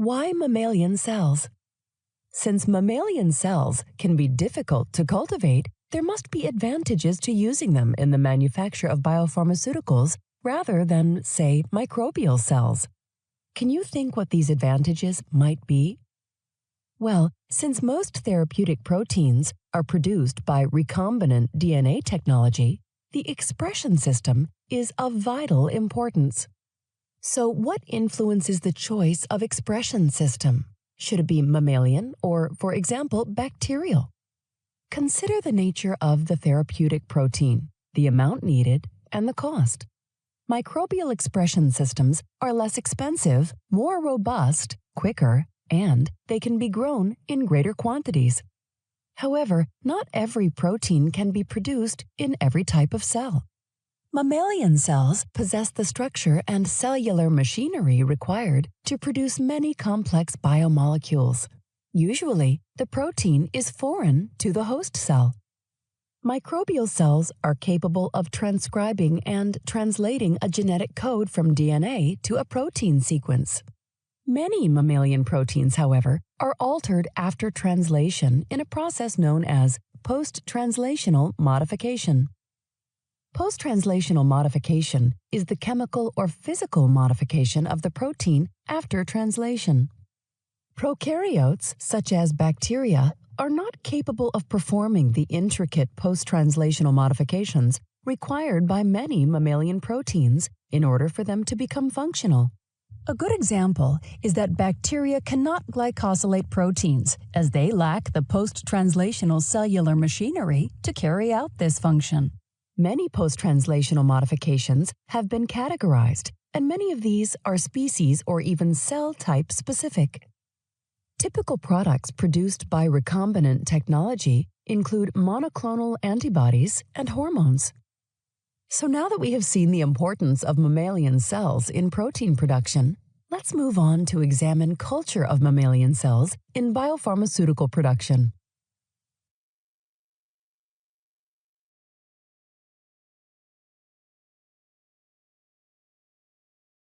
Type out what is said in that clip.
Why mammalian cells? Since mammalian cells can be difficult to cultivate, there must be advantages to using them in the manufacture of biopharmaceuticals rather than, say, microbial cells. Can you think what these advantages might be? Well, since most therapeutic proteins are produced by recombinant DNA technology, the expression system is of vital importance. So what influences the choice of expression system? Should it be mammalian or, for example, bacterial? Consider the nature of the therapeutic protein, the amount needed, and the cost. Microbial expression systems are less expensive, more robust, quicker, and they can be grown in greater quantities. However, not every protein can be produced in every type of cell. Mammalian cells possess the structure and cellular machinery required to produce many complex biomolecules. Usually, the protein is foreign to the host cell. Microbial cells are capable of transcribing and translating a genetic code from DNA to a protein sequence. Many mammalian proteins, however, are altered after translation in a process known as post-translational modification. Post-translational modification is the chemical or physical modification of the protein after translation. Prokaryotes, such as bacteria, are not capable of performing the intricate post-translational modifications required by many mammalian proteins in order for them to become functional. A good example is that bacteria cannot glycosylate proteins, as they lack the post-translational cellular machinery to carry out this function. Many post-translational modifications have been categorized, and many of these are species or even cell-type specific. Typical products produced by recombinant technology include monoclonal antibodies and hormones. So now that we have seen the importance of mammalian cells in protein production, let's move on to examine culture of mammalian cells in biopharmaceutical production.